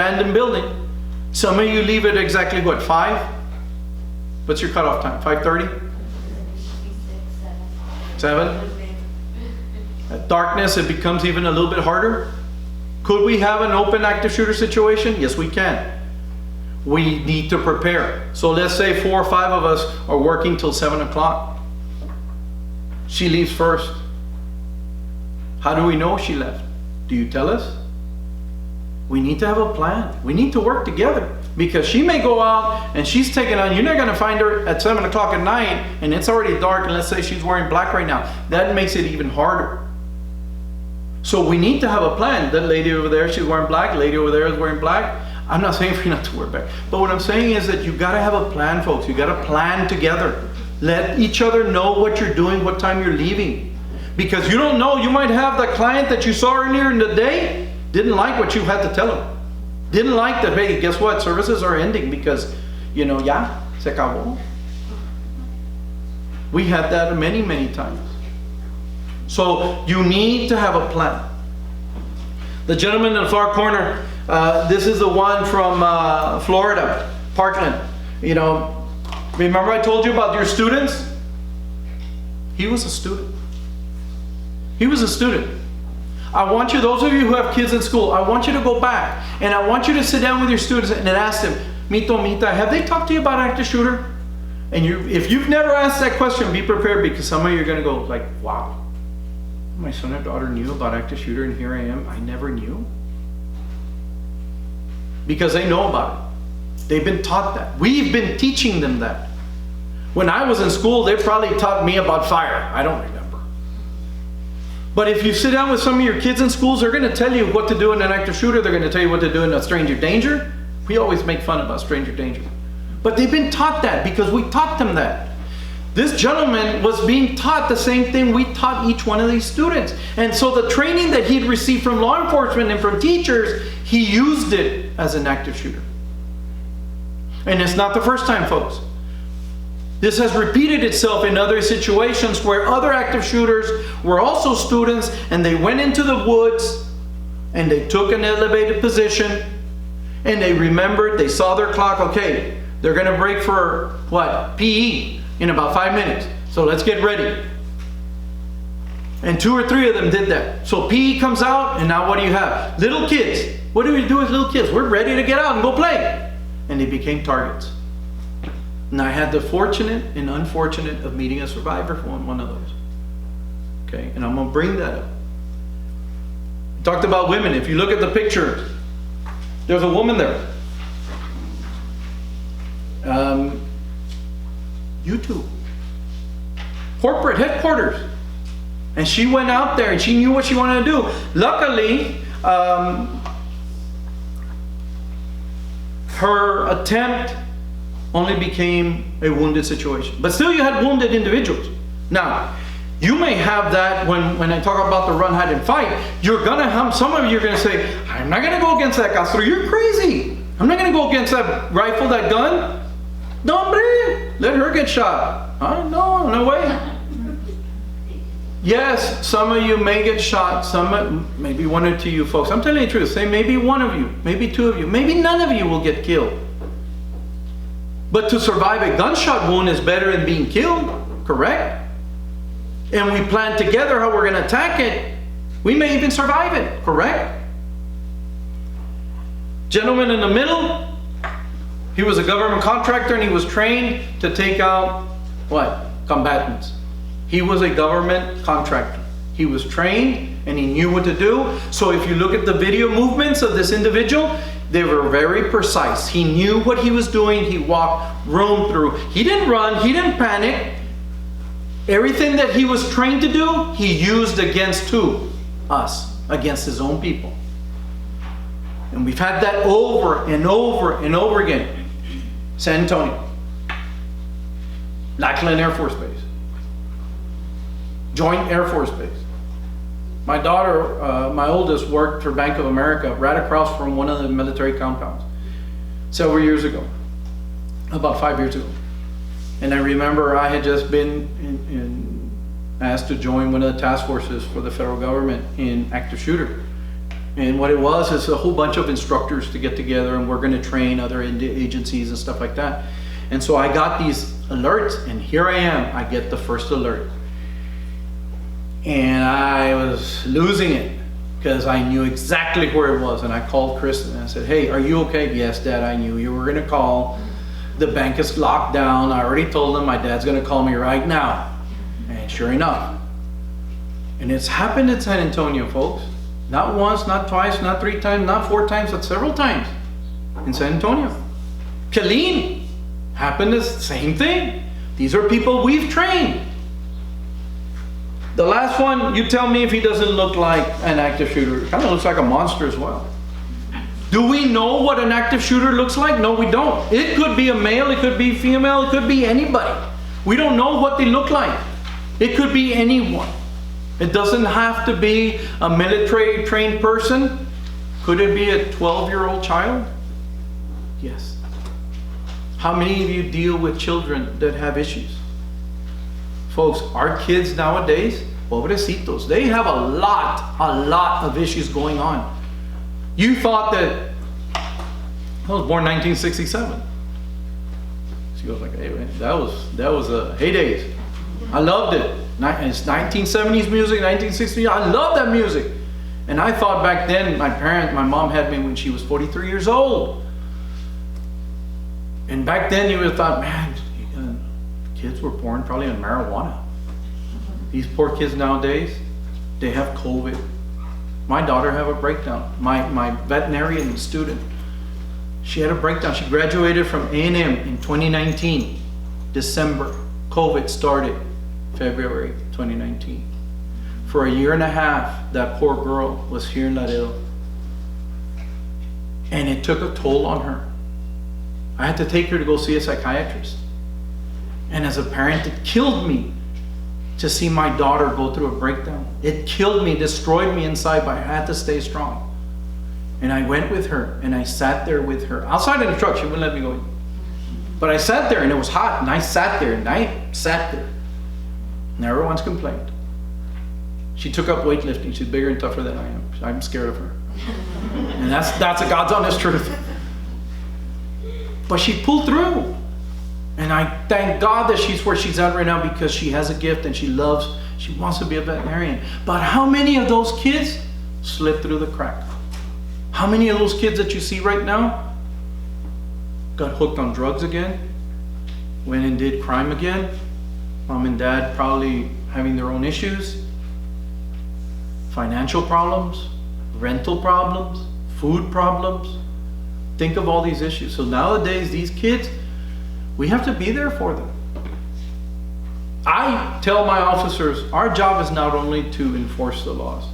abandoned building. Some of you leave at exactly what, 5? What's your cutoff time? 5:30? 7? At darkness, it becomes even a little bit harder. Could we have an open active shooter situation? Yes, we can. We need to prepare. So let's say 4 or 5 of us are working till 7 o'clock. She leaves first. How do we know she left? Do you tell us? We need to have a plan. We need to work together, because she may go out and she's taken on, you're not going to find her at 7 o'clock at night and it's already dark, and let's say she's wearing black right now. That makes it even harder. So we need to have a plan. That lady over there, she's wearing black. Lady over there is wearing black. I'm not saying for you not to wear black, but what I'm saying is that you got to have a plan, folks. You got to plan together. Let each other know what you're doing, what time you're leaving, because you don't know. You might have the client that you saw earlier in the day didn't like what you had to tell them. Didn't like that, hey, guess what? Services are ending because, you know, ya, se acabó. We had that many, many times. So you need to have a plan. The gentleman in the far corner, this is the one from Florida, Parkland. You know, remember I told you about your students? He was a student. He was a student. I want you, those of you who have kids in school, I want you to go back and I want you to sit down with your students and ask them, Mito, Mita, have they talked to you about active shooter? And if you've never asked that question, be prepared, because some of you are going to go like, wow, my son or daughter knew about active shooter and here I am, I never knew. Because they know about it. They've been taught that. We've been teaching them that. When I was in school, they probably taught me about fire. I don't remember. But if you sit down with some of your kids in schools, they're going to tell you what to do in an active shooter. They're going to tell you what to do in a stranger danger. We always make fun about stranger danger. But they've been taught that because we taught them that. This gentleman was being taught the same thing we taught each one of these students. And so the training that he'd received from law enforcement and from teachers, he used it as an active shooter. And it's not the first time, folks. This has repeated itself in other situations where other active shooters were also students, and they went into the woods and they took an elevated position and they remembered, they saw their clock, okay, they're going to break for what? PE in about 5 minutes. So let's get ready. And 2 or 3 of them did that. So PE comes out, and now what do you have? Little kids. What do we do with little kids? We're ready to get out and go play. And they became targets. And I had the fortunate and unfortunate of meeting a survivor from one of those. Okay, and I'm going to bring that up. We talked about women. If you look at the picture, there's a woman there. YouTube. Corporate headquarters. And she went out there and she knew what she wanted to do. Luckily, her attempt only became a wounded situation. But still you had wounded individuals. Now, you may have that when I talk about the run, hide, and fight. You're going to have, some of you are going to say, I'm not going to go against that Castro. You're crazy. I'm not going to go against that rifle, that gun. No, hombre, let her get shot. No way. Yes, some of you may get shot. Some, maybe 1 or 2 of you folks. I'm telling you the truth. Say maybe 1 of you, maybe 2 of you, maybe none of you will get killed. But to survive a gunshot wound is better than being killed, correct? And we plan together how we're going to attack it. We may even survive it, correct? Gentleman in the middle, he was a government contractor and he was trained to take out, what? Combatants. He was a government contractor. He was trained and he knew what to do. So if you look at the video movements of this individual, they were very precise. He knew what he was doing. He walked, roamed through. He didn't run. He didn't panic. Everything that he was trained to do, he used against who? Us. Against his own people. And we've had that over and over and over again. San Antonio. Lackland Air Force Base. Joint Air Force Base. My daughter, my oldest, worked for Bank of America right across from one of the military compounds several years ago, about 5 years ago. And I remember I had just been asked to join one of the task forces for the federal government in active shooter. And what it was is a whole bunch of instructors to get together, and we're going to train other agencies and stuff like that. And so I got these alerts, and here I am. I get the first alert. And I was losing it because I knew exactly where it was. And I called Chris and I said, hey, are you okay? Yes, Dad, I knew you were going to call. The bank is locked down. I already told him my dad's going to call me right now. And sure enough. And it's happened in San Antonio, folks. Not once, not twice, not 3 times, not 4 times, but several times in San Antonio. Killeen happened the same thing. These are people we've trained. The last one, you tell me if he doesn't look like an active shooter. Kind of looks like a monster as well. Do we know what an active shooter looks like? No, we don't. It could be a male, it could be female, it could be anybody. We don't know what they look like. It could be anyone. It doesn't have to be a military trained person. Could it be a 12-year-old child? Yes. How many of you deal with children that have issues? Folks, our kids nowadays, pobrecitos, they have a lot of issues going on. You thought that I was born 1967. She goes like, hey, man, that was a heydays. I loved it. It's 1970s music, 1960s. I love that music. And I thought back then, my mom had me when she was 43 years old. And back then you would have thought, man, kids were born probably on marijuana. These poor kids nowadays, they have COVID. My daughter had a breakdown. My veterinarian student, she had a breakdown. She graduated from A&M in 2019, December. COVID started February 2019. For a year and a half, that poor girl was here in Laredo. And it took a toll on her. I had to take her to go see a psychiatrist. And as a parent, it killed me to see my daughter go through a breakdown. It killed me, destroyed me inside, but I had to stay strong. And I went with her, and I sat there with her. Outside in the truck, she wouldn't let me go in. But I sat there, and it was hot, and I sat there. Never once complained. She took up weightlifting. She's bigger and tougher than I am. I'm scared of her. And that's a God's honest truth. But she pulled through. And I thank God that she's where she's at right now, because she has a gift and she wants to be a veterinarian. But how many of those kids slip through the crack? How many of those kids that you see right now got hooked on drugs again, went and did crime again, mom and dad probably having their own issues, financial problems, rental problems, food problems. Think of all these issues. So nowadays, these kids, we have to be there for them. I tell my officers, our job is not only to enforce the laws.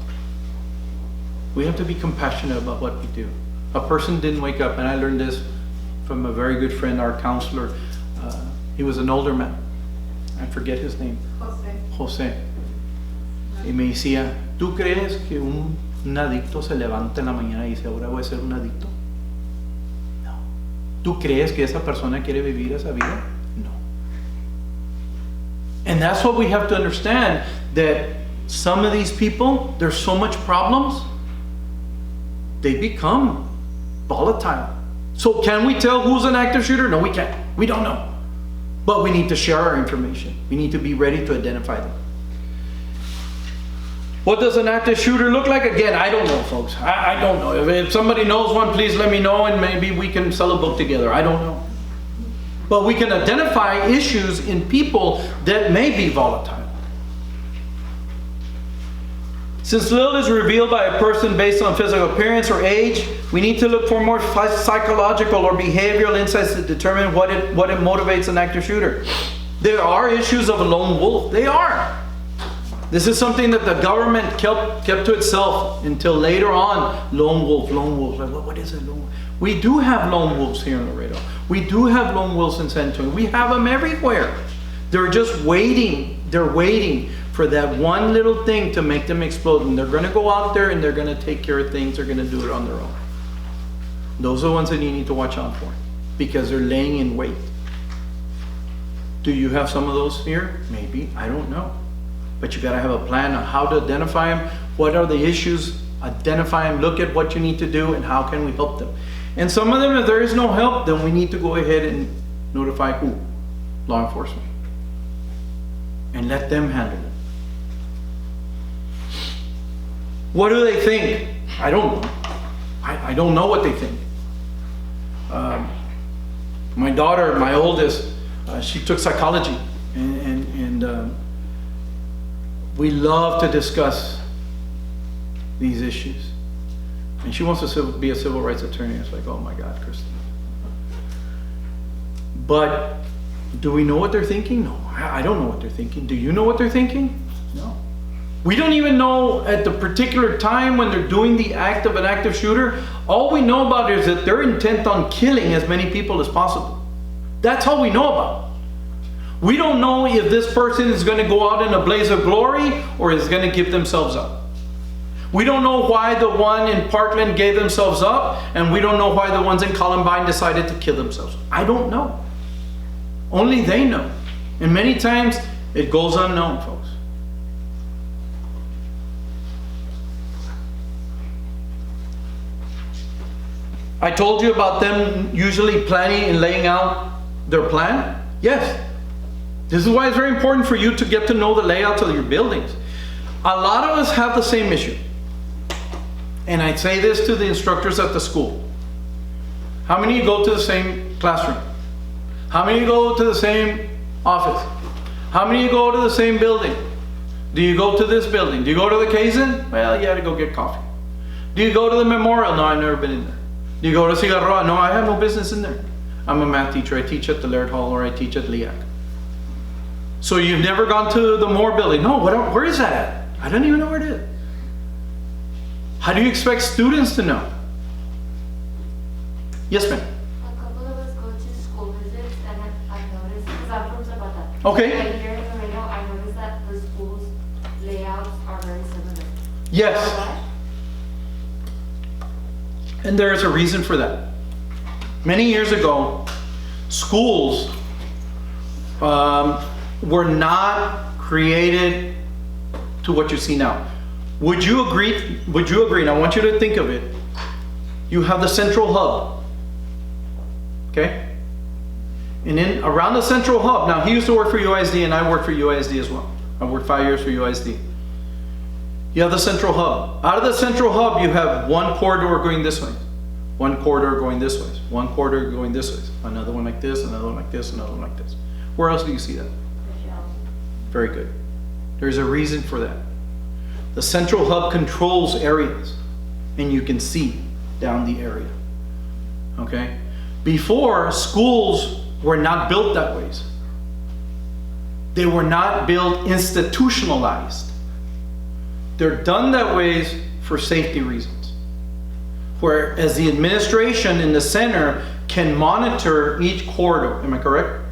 We have to be compassionate about what we do. A person didn't wake up, and I learned this from a very good friend, our counselor. He was an older man. I forget his name. Jose. Y me decía, ¿tú crees que un adicto se levanta en la mañana y dice, ahora voy a ser un adicto? No. ¿Tú crees que esa persona quiere vivir esa vida? No. And that's what we have to understand, that some of these people, there's so much problems, they become volatile. So can we tell who's an active shooter? No, we can't. We don't know. But we need to share our information. We need to be ready to identify them. What does an active shooter look like? Again, I don't know, folks. I don't know. If somebody knows one, please let me know, and maybe we can sell a book together. I don't know. But we can identify issues in people that may be volatile. Since little is revealed by a person based on physical appearance or age, we need to look for more psychological or behavioral insights to determine what it motivates an active shooter. There are issues of a lone wolf. They are. This is something that the government kept to itself until later on. Lone wolf. Like, what is it, lone wolf? We do have lone wolves here in Laredo. We do have lone wolves in San Antonio. We have them everywhere. They're just waiting. They're waiting for that one little thing to make them explode. And they're going to go out there and they're going to take care of things. They're going to do it on their own. Those are the ones that you need to watch out for, because they're laying in wait. Do you have some of those here? Maybe. I don't know. But you got to have a plan on how to identify them. What are the issues identify them, look at what you need to do and how can we help them. And some of them, if there is no help, then we need to go ahead and notify who? Law enforcement. And let them handle it. What do they think? I don't know. I don't know what they think. My daughter, my oldest, she took psychology, and we love to discuss these issues. And she wants to be a civil rights attorney. It's like, oh my God, Kristen. But do we know what they're thinking? No, I don't know what they're thinking. Do you know what they're thinking? No. We don't even know at the particular time when they're doing the act of an active shooter. All we know about is that they're intent on killing as many people as possible. That's all we know about. We don't know if this person is going to go out in a blaze of glory or is going to give themselves up. We don't know why the one in Parkland gave themselves up, and we don't know why the ones in Columbine decided to kill themselves. I don't know. Only they know. And many times it goes unknown, folks. I told you about them usually planning and laying out their plan. Yes. This is why it's very important for you to get to know the layouts of your buildings. A lot of us have the same issue. And I say this to the instructors at the school. How many of you go to the same classroom? How many of you go to the same office? How many of you go to the same building? Do you go to this building? Do you go to the Kaizen? Well, you had to go get coffee. Do you go to the Memorial? No, I've never been in there. Do you go to Cigarroa? No, I have no business in there. I'm a math teacher. I teach at the Laird Hall or I teach at LEAC. So you've never gone to the Moore building? No, where is that at? I don't even know where it is. How do you expect students to know? Yes, ma'am. A couple of us go to school visits, and I've noticed, because I'm from Zapata. Okay. Like here in Laredo, I noticed that the school's layouts are very similar. Yes. And there is a reason for that. Many years ago, schools were not created to what you see now. Would you agree? Would you agree? And I want you to think of it. You have the central hub. Okay? And then around the central hub, now he used to work for UISD and I worked for UISD as well. I worked 5 years for UISD. You have the central hub. Out of the central hub, you have one corridor going this way, one corridor going this way, one corridor going this way, another one like this, another one like this, another one like this. Where else do you see that? Very good. There's a reason for that. The central hub controls areas, and you can see down the area. Okay? Before, schools were not built that way. They were not built institutionalized. They're done that way for safety reasons. Whereas the administration in the center can monitor each corridor. Am I correct?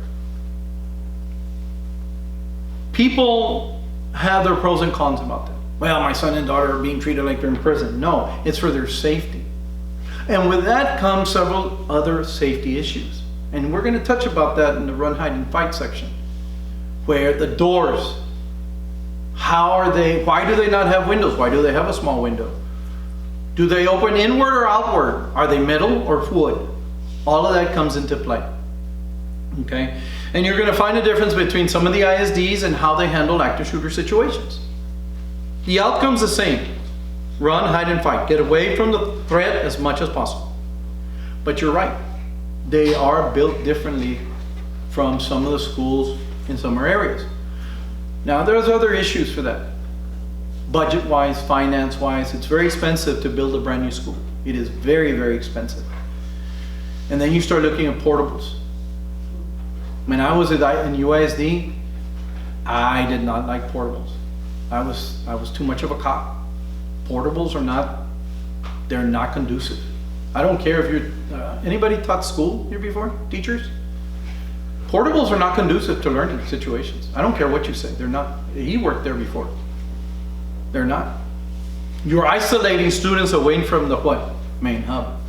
People have their pros and cons about that. Well, my son and daughter are being treated like they're in prison. No, it's for their safety. And with that comes several other safety issues. And we're going to touch about that in the run, hide, and fight section. Where the doors, why do they not have windows? Why do they have a small window? Do they open inward or outward? Are they metal or wood? All of that comes into play. Okay? And you're going to find a difference between some of the ISDs and how they handle active shooter situations. The outcome's the same. Run, hide, and fight. Get away from the threat as much as possible. But you're right. They are built differently from some of the schools in some areas. Now, there's other issues for that. Budget-wise, finance-wise, it's very expensive to build a brand new school. It is very, very expensive. And then you start looking at portables. When I was in UISD, I did not like portables. I was too much of a cop. Portables they're not conducive. I don't care if you're, anybody taught school here before? Teachers? Portables are not conducive to learning situations. I don't care what you say. They're not. He worked there before. They're not. You're isolating students away from the what? Main hub.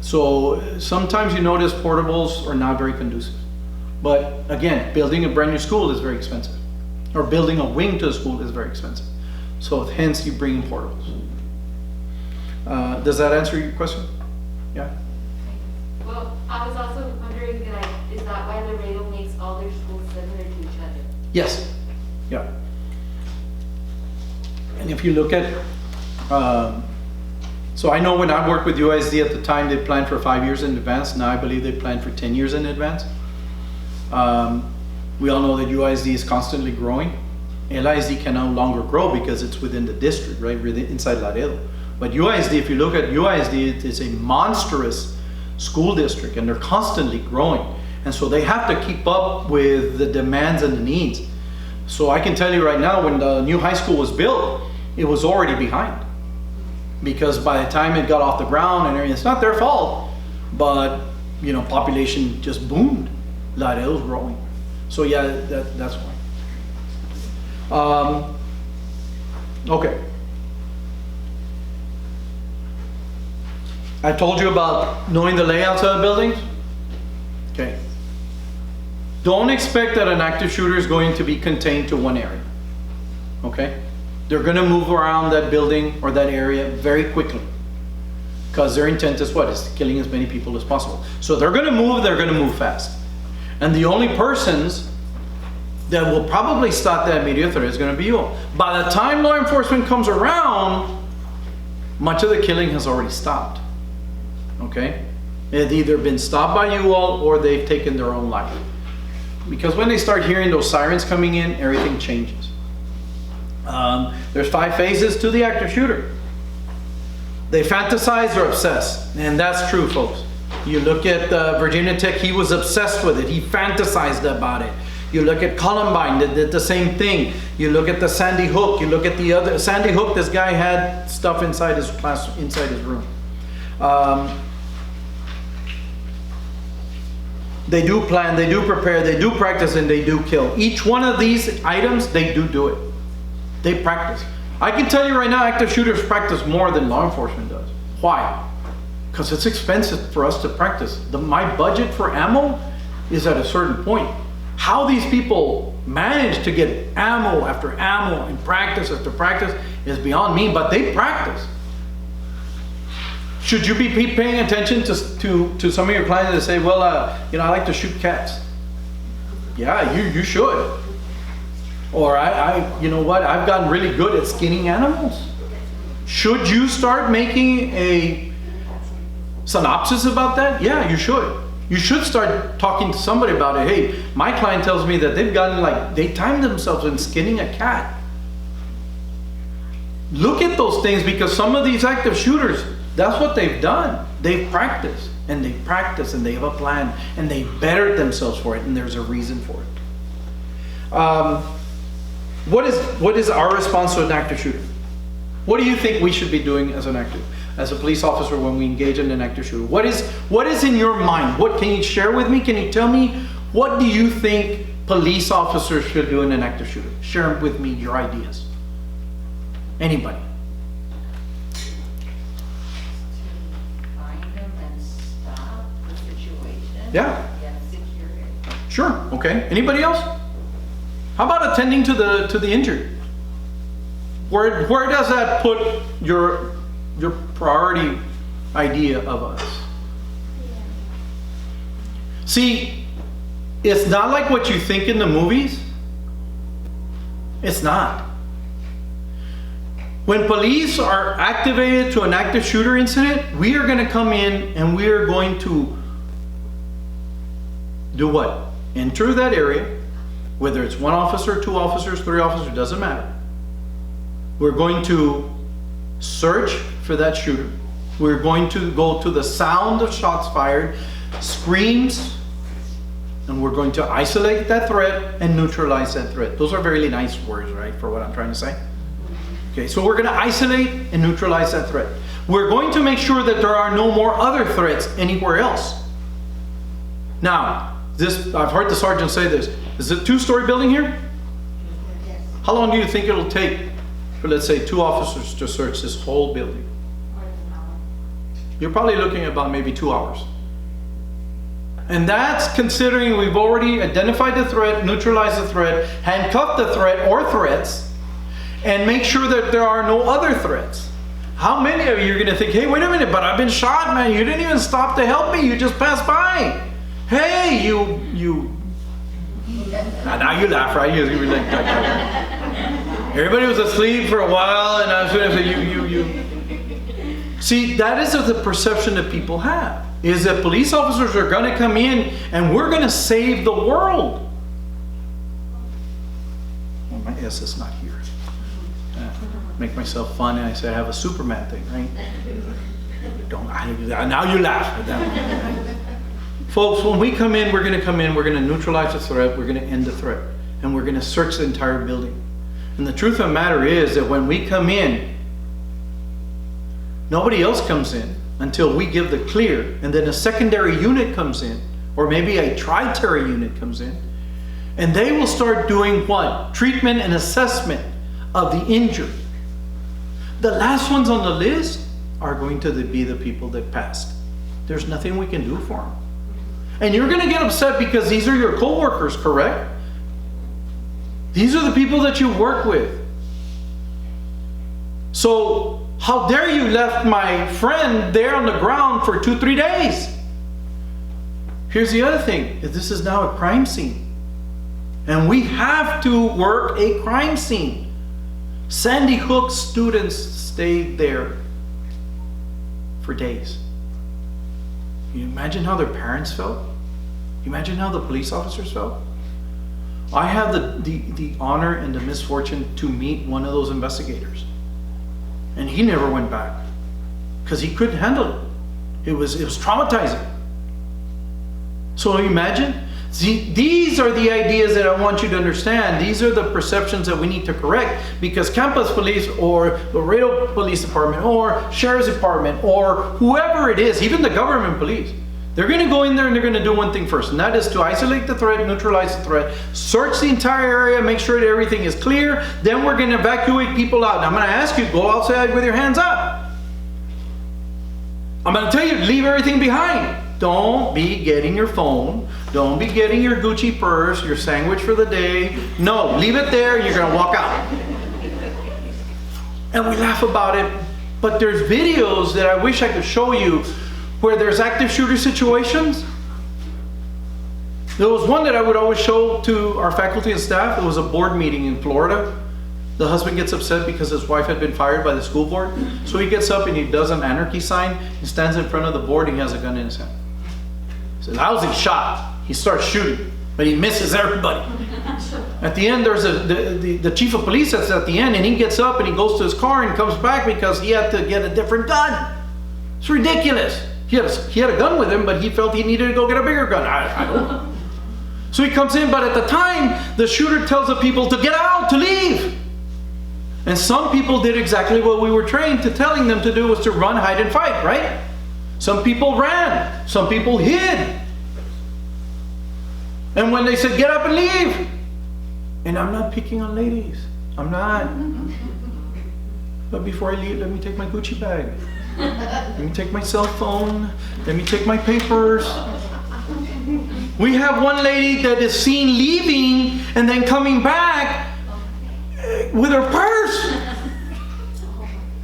So sometimes you notice portables are not very conducive. But again, building a brand new school is very expensive. Or building a wing to a school is very expensive. So hence you bring in portables. Does that answer your question? Yeah? Well, I was also wondering, like, is that why Laredo makes all their schools similar to each other? Yes. Yeah. And if you look at, so I know when I worked with UISD at the time, they planned for 5 years in advance. Now I believe they plan for 10 years in advance. We all know that UISD is constantly growing. LISD can no longer grow because it's within the district, right? Really inside Laredo. But UISD, if you look at UISD, it is a monstrous school district and they're constantly growing. And so they have to keep up with the demands and the needs. So I can tell you right now, when the new high school was built, it was already behind. Because by the time it got off the ground and everything, it's not their fault, but you know, population just boomed. Laredo's growing. So yeah, that's why. Okay. I told you about knowing the layouts of the buildings. Okay. Don't expect that an active shooter is going to be contained to one area. Okay? They're going to move around that building or that area very quickly. Because their intent is what? Is killing as many people as possible. So they're going to move fast. And the only persons that will probably stop that immediate threat is going to be you. By the time law enforcement comes around, much of the killing has already stopped. Okay? It's either been stopped by you all or they've taken their own life. Because when they start hearing those sirens coming in, everything changes. There's 5 phases to the active shooter. They fantasize or obsess. And that's true, folks. You look at Virginia Tech, he was obsessed with it. He fantasized about it. You look at Columbine, that did the same thing. You look at the Sandy Hook. You look at the other Sandy Hook. This guy had stuff inside his class, inside his room. They do plan, they do prepare, they do practice, and they do kill. Each one of these items, they do it. They practice. I can tell you right now, active shooters practice more than law enforcement does. Why? Because it's expensive for us to practice. My budget for ammo is at a certain point. How these people manage to get ammo after ammo and practice after practice is beyond me, but they practice. Should you be paying attention to some of your clients that say, well, you know, I like to shoot cats? Yeah, you should. Or you know what, I've gotten really good at skinning animals. Should you start making a synopsis about that? Yeah, you should. You should start talking to somebody about it. Hey, my client tells me that they've gotten they timed themselves in skinning a cat. Look at those things, because some of these active shooters, that's what they've done. They've practiced and they have a plan and they bettered themselves for it, and there's a reason for it. What is our response to an active shooter? What do you think we should be doing as a police officer when we engage in an active shooter? What is in your mind? What can you share with me? Can you tell me, what do you think police officers should do in an active shooter? Share with me your ideas. Anybody? Yeah. Sure. Okay. Anybody else? How about attending to the injured? Where does that put your priority idea of us? See, it's not like what you think in the movies. It's not. When police are activated to an active shooter incident, we are going to come in and we are going to do what? Enter that area, whether it's 1 officer, 2 officers, 3 officers, doesn't matter. We're going to search for that shooter. We're going to go to the sound of shots fired, screams, and we're going to isolate that threat and neutralize that threat. Those are very nice words, right, for what I'm trying to say? Okay, so we're going to isolate and neutralize that threat. We're going to make sure that there are no more other threats anywhere else. Now, I've heard the sergeant say this. Is it a 2-story building here? Yes. How long do you think it'll take for, let's say, 2 officers to search this whole building? You're probably looking at about maybe 2 hours. And that's considering we've already identified the threat, neutralized the threat, handcuffed the threat or threats, and make sure that there are no other threats. How many of you are going to think, hey, wait a minute, but I've been shot, man. You didn't even stop to help me. You just passed by. Hey, you. Now you laugh, right? You were like, everybody was asleep for a while, and I was going to say, you. See, that is the perception that people have, is that police officers are going to come in and we're going to save the world. Well, my S is not here. Make myself fun, and I say I have a Superman thing, right? Now you laugh. Right? Folks, when we come in, we're going to neutralize the threat, we're going to end the threat, and we're going to search the entire building. And the truth of the matter is that when we come in, nobody else comes in until we give the clear, and then a secondary unit comes in, or maybe a tri-terry unit comes in, and they will start doing what? Treatment and assessment of the injured. The last ones on the list are going to be the people that passed. There's nothing we can do for them. And you're going to get upset because these are your co-workers, correct? These are the people that you work with. So, how dare you left my friend there on the ground for 2-3 days? Here's the other thing, this is now a crime scene. And we have to work a crime scene. Sandy Hook students stayed there for days. Can you imagine how their parents felt? Can you imagine how the police officers felt? I have the honor and the misfortune to meet one of those investigators. And he never went back because he couldn't handle it. It was traumatizing. So imagine. See, these are the ideas that I want you to understand. These are the perceptions that we need to correct, because campus police or Laredo Police Department or Sheriff's Department or whoever it is, even the government police, they're going to go in there and they're going to do one thing first, and that is to isolate the threat, neutralize the threat, search the entire area, make sure that everything is clear. Then we're going to evacuate people out. Now I'm going to ask you, go outside with your hands up. I'm going to tell you, leave everything behind. Don't be getting your phone. Don't be getting your Gucci purse, your sandwich for the day. No, leave it there. You're going to walk out. And we laugh about it. But there's videos that I wish I could show you where there's active shooter situations. There was one that I would always show to our faculty and staff. It was a board meeting in Florida. The husband gets upset because his wife had been fired by the school board. So he gets up and he does an anarchy sign. He stands in front of the board and he has a gun in his hand. He says, "Lousy shot." He starts shooting, but he misses everybody. At the end, there's the chief of police that's at the end, and he gets up and he goes to his car and comes back because he had to get a different gun. It's ridiculous. He had a gun with him, but he felt he needed to go get a bigger gun. I don't know. So he comes in, but at the time, the shooter tells the people to get out, to leave. And some people did exactly what we were trained to telling them to do, was to run, hide, and fight, right? Some people ran. Some people hid. And when they said, get up and leave, and I'm not picking on ladies. I'm not. But before I leave, let me take my Gucci bag. Let me take my cell phone. Let me take my papers. We have one lady that is seen leaving and then coming back with her purse.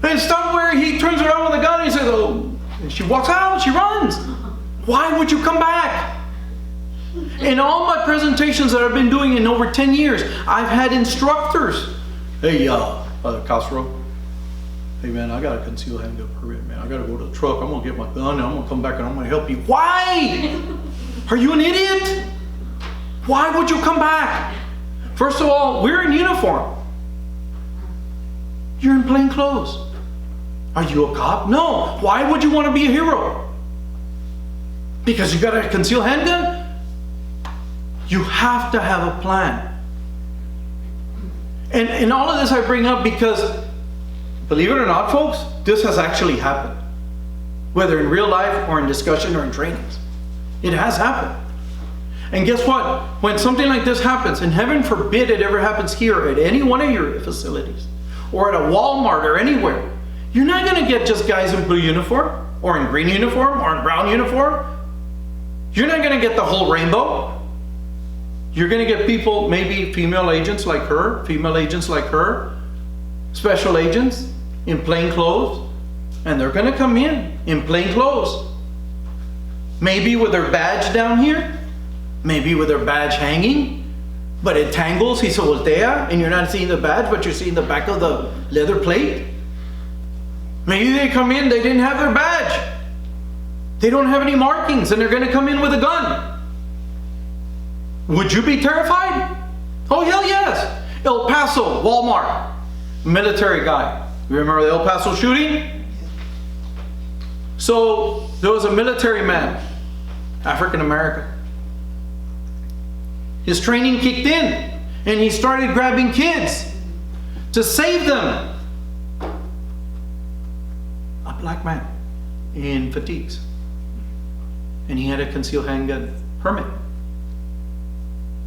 And somewhere he turns around with a gun and he says, oh, and she walks out, she runs. Why would you come back? In all my presentations that I've been doing in over 10 years, I've had instructors. Hey, Castro. Hey man, I got a concealed handgun permit, man. I got to go to the truck. I'm going to get my gun and I'm going to come back and I'm going to help you. Why? Are you an idiot? Why would you come back? First of all, we're in uniform. You're in plain clothes. Are you a cop? No. Why would you want to be a hero? Because you got a concealed handgun? You have to have a plan. And all of this I bring up because, believe it or not, folks, this has actually happened. Whether in real life or in discussion or in trainings. It has happened. And guess what? When something like this happens, and heaven forbid it ever happens here at any one of your facilities, or at a Walmart or anywhere, you're not going to get just guys in blue uniform, or in green uniform, or in brown uniform. You're not going to get the whole rainbow. You're going to get people, maybe female agents like her, special agents in plain clothes, and they're gonna come in plain clothes. Maybe with their badge down here, maybe with their badge hanging, but it tangles, he se voltea, and you're not seeing the badge, but you're seeing the back of the leather plate. Maybe they come in, they didn't have their badge. They don't have any markings, and they're gonna come in with a gun. Would you be terrified? Oh, hell yes. El Paso, Walmart, military guy. You remember the El Paso shooting? So there was a military man, African American. His training kicked in, and he started grabbing kids to save them. A black man in fatigues. And he had a concealed handgun permit.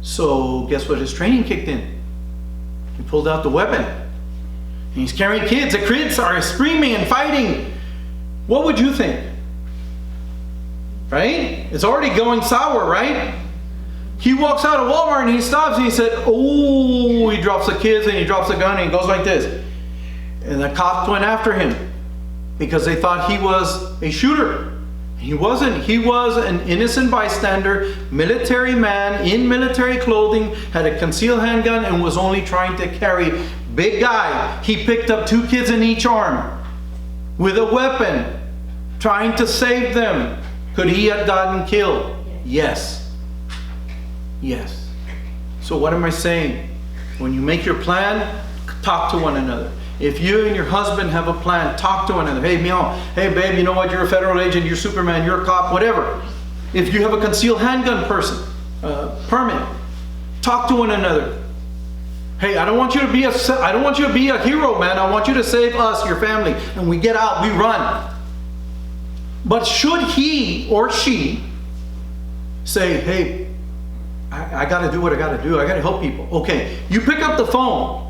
So guess what? His training kicked in. He pulled out the weapon. And he's carrying kids. The kids are screaming and fighting. What would you think? Right? It's already going sour, right? He walks out of Walmart and he stops and he said, oh, he drops the kids and he drops the gun and he goes like this. And the cops went after him because they thought he was a shooter. He wasn't. He was an innocent bystander, military man in military clothing, had a concealed handgun and was only trying to carry. Big guy. He picked up 2 kids in each arm with a weapon, trying to save them. Could he have gotten killed? Yes. Yes. So what am I saying? When you make your plan, talk to one another. If you and your husband have a plan, talk to one another. Hey, meow. Hey, babe, you know what? You're a federal agent. You're Superman. You're a cop. Whatever. If you have a concealed handgun permit, talk to one another. Hey, I don't want you to be a hero, man. I want you to save us, your family. And we get out. We run. But should he or she say, hey, I got to do what I got to do. I got to help people. Okay, you pick up the phone.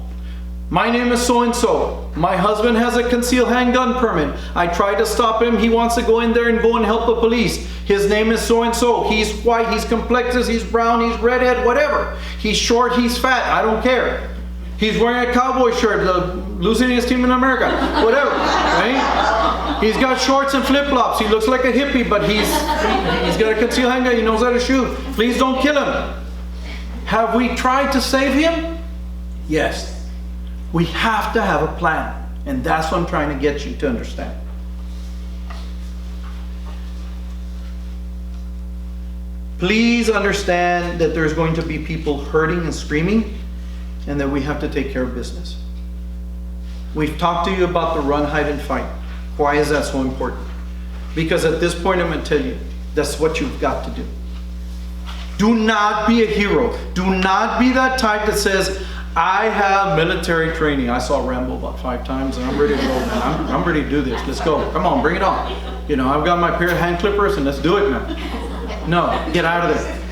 My name is so-and-so. My husband has a concealed handgun permit. I tried to stop him. He wants to go in there and go and help the police. His name is so-and-so. He's white, he's complexion, he's brown, he's redhead, whatever. He's short, he's fat, I don't care. He's wearing a cowboy shirt, losing his team in America, whatever, right? He's got shorts and flip-flops. He looks like a hippie, but he's got a concealed handgun. He knows how to shoot. Please don't kill him. Have we tried to save him? Yes. We have to have a plan, and that's what I'm trying to get you to understand. Please understand that there's going to be people hurting and screaming, and that we have to take care of business. We've talked to you about the run, hide, and fight. Why is that so important? Because at this point, I'm going to tell you, that's what you've got to do. Do not be a hero. Do not be that type that says, I have military training. I saw Rambo about 5 times and I'm ready to go, man. I'm ready to do this. Let's go. Come on, bring it on. You know, I've got my pair of hand clippers and let's do it, man. No, get out of there.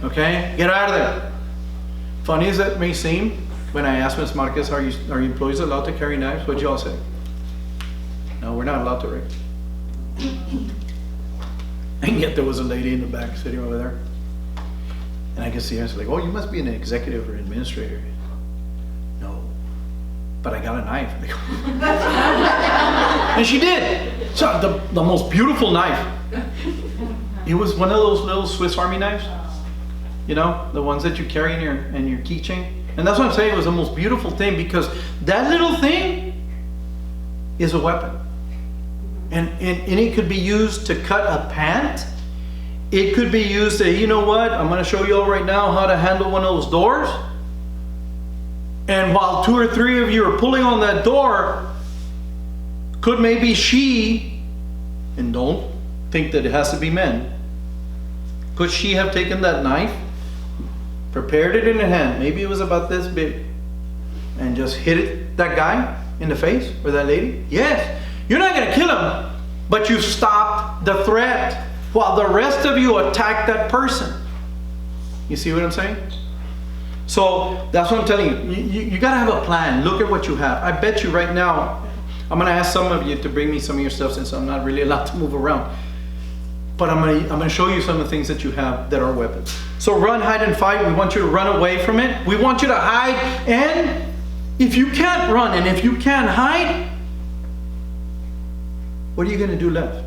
Okay? Get out of there. Funny as that may seem, when I asked Ms. Marquez, are you employees allowed to carry knives? What'd y'all say? No, we're not allowed to, right? And yet there was a lady in the back sitting over there. And I could see her, I was like, oh, you must be an executive or administrator. No, but I got a knife. And she did. So the most beautiful knife. It was one of those little Swiss Army knives. You know, the ones that you carry in your keychain. And that's what I'm saying, it was the most beautiful thing, because that little thing is a weapon. And it could be used to cut a pant. It could be used to, you know what, I'm going to show you all right now how to handle one of those doors. And while 2 or 3 of you are pulling on that door, could maybe she, and don't think that it has to be men, could she have taken that knife, prepared it in her hand, maybe it was about this big, and just hit that guy in the face, or that lady? Yes. You're not going to kill him, but you stopped the threat while the rest of you attack that person. You see what I'm saying? So that's what I'm telling you. You got to have a plan. Look at what you have. I bet you right now, I'm going to ask some of you to bring me some of your stuff since I'm not really allowed to move around. But I'm going to show you some of the things that you have that are weapons. So run, hide, and fight. We want you to run away from it. We want you to hide and If you can't run and if you can't hide, what are you going to do left?